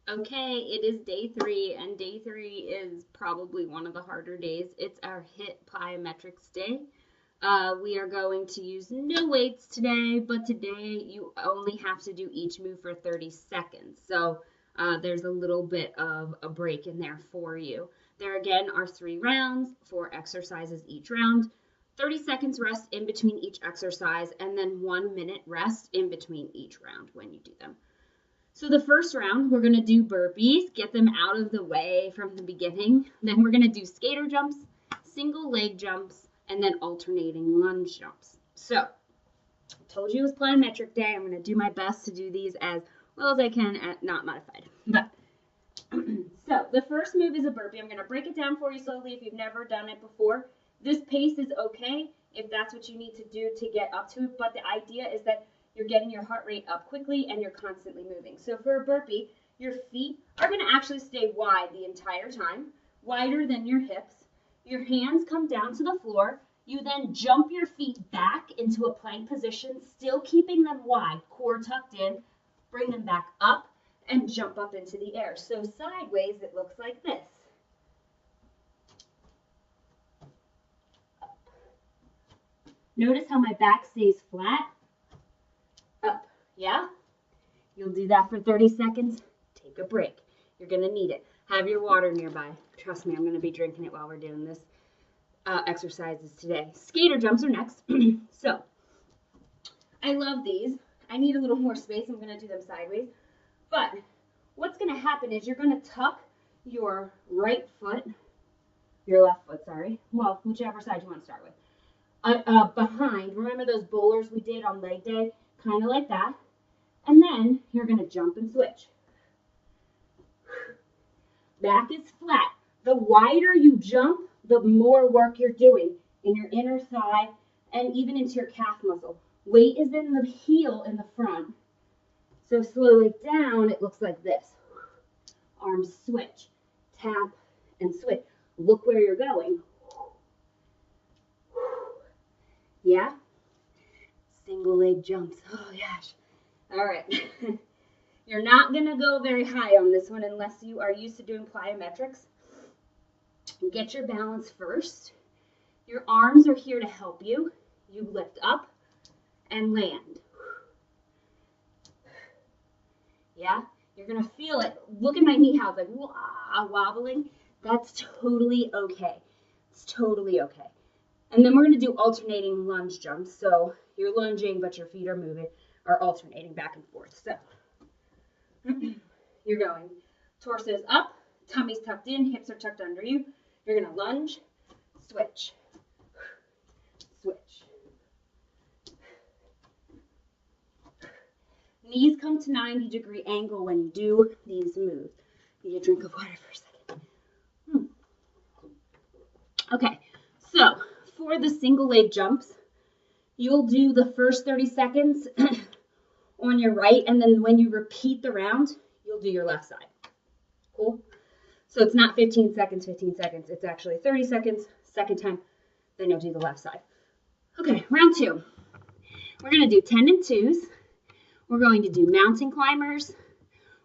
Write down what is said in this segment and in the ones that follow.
Okay, it is day 3, and day 3 is probably one of the harder days. It's our HIIT plyometrics day. We are going to use no weights today, but today you only have to do each move for 30 seconds. So there's a little bit of a break in there for you. There again are 3 rounds, 4 exercises each round, 30 seconds rest in between each exercise, and then 1 minute rest in between each round when you do them. So the first round, we're going to do burpees, get them out of the way from the beginning. Then we're going to do skater jumps, single leg jumps, and then alternating lunge jumps. So, I told you it was plyometric day. I'm going to do my best to do these as well as I can at not modified. But so the first move is a burpee. I'm going to break it down for you slowly if you've never done it before. This pace is okay if that's what you need to do to get up to it, but the idea is that you're getting your heart rate up quickly and you're constantly moving. So for a burpee, your feet are going to actually stay wide the entire time, wider than your hips. Your hands come down to the floor. You then jump your feet back into a plank position, still keeping them wide, core tucked in. Bring them back up and jump up into the air. So sideways, it looks like this. Notice how my back stays flat. Up, yeah? You'll do that for 30 seconds. Take a break. You're going to need it. Have your water nearby. Trust me, I'm going to be drinking it while we're doing this exercises today. Skater jumps are next. So, I love these. I need a little more space. I'm going to do them sideways. But what's going to happen is you're going to tuck your right foot, your left foot, sorry. Well, whichever side you want to start with. Behind, remember those bowlers we did on leg day? Kind of like that. And then you're going to jump and switch. Back is flat. The wider you jump, the more work you're doing in your inner thigh and even into your calf muscle. Weight is in the heel in the front. So slow it down, it looks like this. Arms switch, tap, and switch. Look where you're going. Yeah? Single leg jumps. Oh, gosh. All right. You're not going to go very high on this one unless you are used to doing plyometrics. Get your balance first. Your arms are here to help you. You lift up and land. Yeah? You're going to feel it. Look at my knee, how it's like wobbling. That's totally okay. It's totally okay. And then we're going to do alternating lunge jumps. So you're lunging, but your feet are moving, or alternating back and forth. So you're going torso's up, tummy's tucked in, hips are tucked under you. You're going to lunge, switch, switch. Knees come to 90-degree angle when you do these moves. Need a drink of water for a second. Okay, so for the single leg jumps, you'll do the first 30 seconds on your right, and then when you repeat the round, you'll do your left side. Cool? So it's not 15 seconds, 15 seconds. It's actually 30 seconds, second time, then you'll do the left side. Okay, round 2. We're going to do 10 and 2s. We're going to do mountain climbers.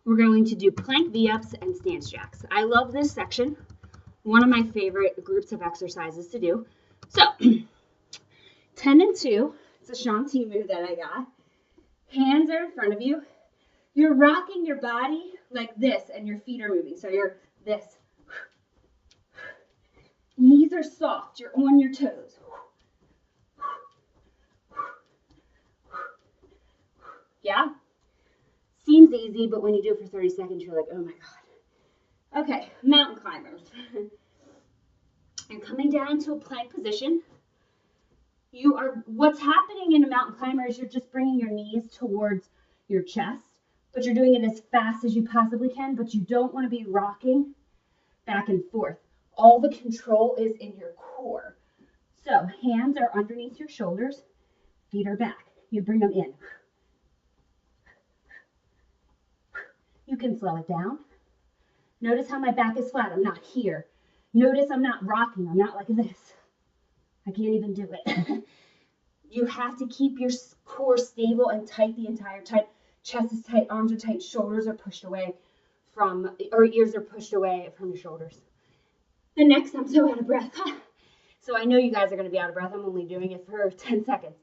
We're going to do plank V-ups and stance jacks. I love this section. One of my favorite groups of exercises to do. So, 10 and 2. It's a Sean T move that I got. Hands are in front of you. You're rocking your body like this, and your feet are moving. So you're this. Knees are soft. You're on your toes. Yeah? Seems easy, but when you do it for 30 seconds, you're like, oh my God. Okay, mountain climbers. You're coming down into a plank position. What's happening in a mountain climber is you're just bringing your knees towards your chest, but you're doing it as fast as you possibly can, but you don't want to be rocking back and forth. All the control is in your core. So hands are underneath your shoulders, feet are back. You bring them in. You can slow it down. Notice how my back is flat. I'm not here. Notice I'm not rocking. I'm not like this. I can't even do it. You have to keep your core stable and tight the entire time. Chest is tight, arms are tight, shoulders are pushed away from, or ears are pushed away from your shoulders. The next, I'm so out of breath. So I know you guys are going to be out of breath. I'm only doing it for 10 seconds.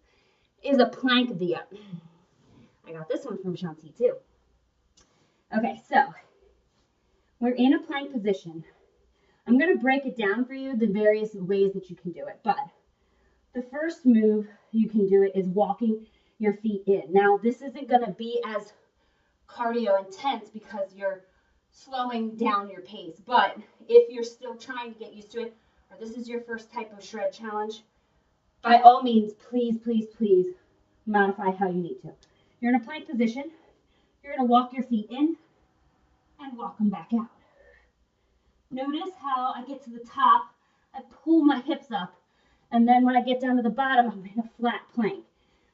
Is a plank V up. I got this one from Shanti too. Okay, so we're in a plank position. I'm going to break it down for you, the various ways that you can do it. But the first move you can do it is walking your feet in. Now, this isn't going to be as cardio intense because you're slowing down your pace. But if you're still trying to get used to it, or this is your first type of shred challenge, by all means, please, please, please modify how you need to. You're in a plank position. You're going to walk your feet in and walk them back out. Notice how I get to the top, I pull my hips up, and then when I get down to the bottom, I'm in a flat plank.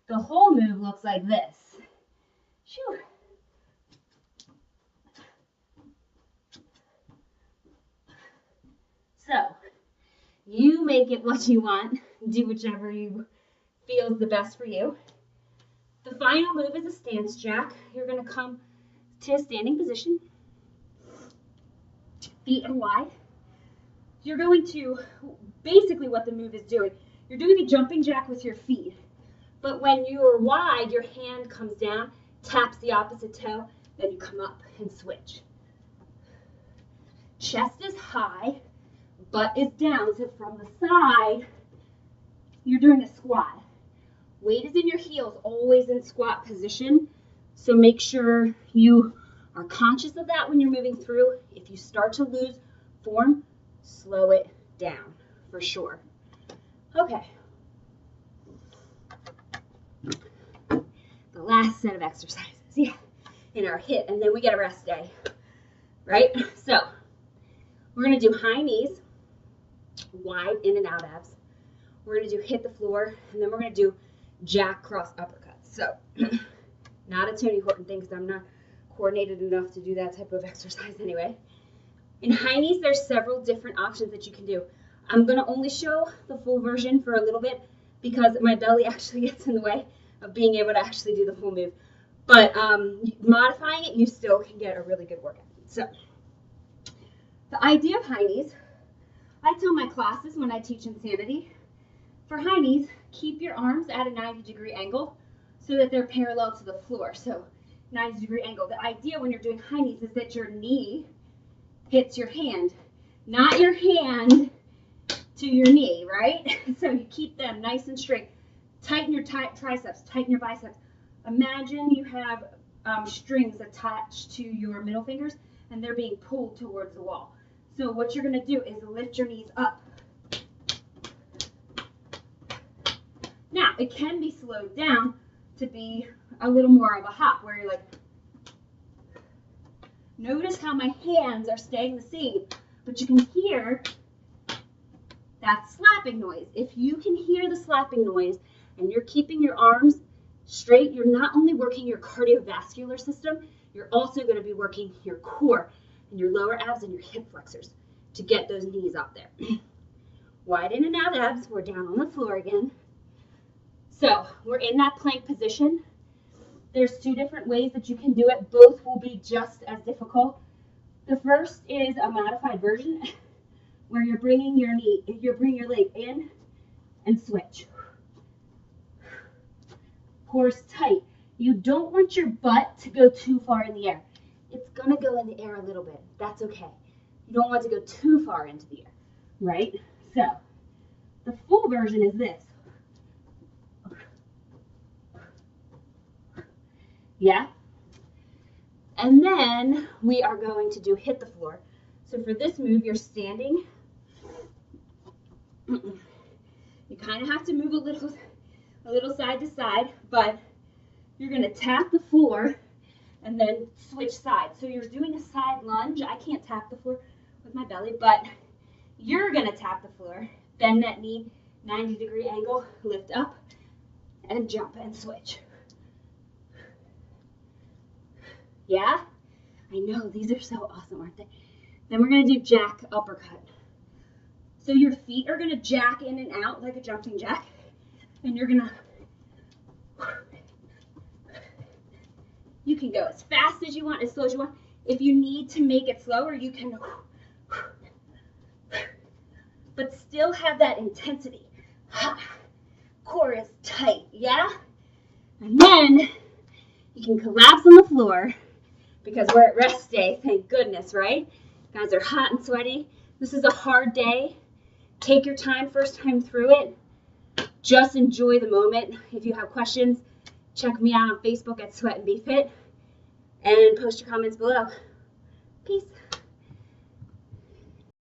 The whole move looks like this. Shoo. So, you make it what you want. Do whichever you feels the best for you. The final move is a stance jack. You're going to come to a standing position. Feet are wide. You're going to, basically what the move is doing, you're doing a jumping jack with your feet. But when you're wide, your hand comes down, taps the opposite toe, then you come up and switch. Chest is high, butt is down. So from the side, you're doing a squat. Weight is in your heels, always in squat position. So make sure you are conscious of that when you're moving through. If you start to lose form, slow it down for sure. Okay. The last set of exercises, in our HIIT, and then we get a rest day, right? So we're going to do high knees, wide in and out abs. We're going to do hit the floor, and then we're going to do jack cross uppercuts. So not a Tony Horton thing because I'm not coordinated enough to do that type of exercise anyway. In high knees, there's several different options that you can do. I'm going to only show the full version for a little bit because my belly actually gets in the way of being able to actually do the full move. But modifying it, you still can get a really good workout. So the idea of high knees, I tell my classes when I teach Insanity, for high knees, keep your arms at a 90-degree angle so that they're parallel to the floor. So 90-degree angle. The idea when you're doing high knees is that your knee hits your hand, not your hand to your knee, right? So you keep them nice and straight. Tighten your triceps, tighten your biceps. Imagine you have strings attached to your middle fingers and they're being pulled towards the wall. So what you're going to do is lift your knees up. Now, it can be slowed down to be a little more of a hop where you're like, notice how my hands are staying the same, but you can hear that slapping noise. If you can hear the slapping noise and you're keeping your arms straight, you're not only working your cardiovascular system, you're also going to be working your core and your lower abs and your hip flexors to get those knees up there. Wide in and out abs, we're down on the floor again. So we're in that plank position. There's two different ways that you can do it. Both will be just as difficult. The first is a modified version where you're bringing your leg in and switch. Core's tight. You don't want your butt to go too far in the air. It's gonna go in the air a little bit. That's okay. You don't want to go too far into the air, right? So the full version is this. Yeah? And then we are going to do hit the floor. So for this move, you're standing. You kind of have to move a little side to side, but you're going to tap the floor and then switch sides. So you're doing a side lunge. I can't tap the floor with my belly, but you're going to tap the floor, bend that knee, 90-degree angle, lift up, and jump and switch. Yeah? I know, these are so awesome, aren't they? Then we're going to do jack uppercut. So your feet are going to jack in and out like a jumping jack, and you're going to, you can go as fast as you want, as slow as you want. If you need to make it slower, you can, but still have that intensity. Core is tight, yeah? And then you can collapse on the floor because we're at rest day, thank goodness, right? Guys are hot and sweaty. This is a hard day. Take your time, first time through it. Just enjoy the moment. If you have questions, check me out on Facebook at Sweat and Be Fit and post your comments below. Peace.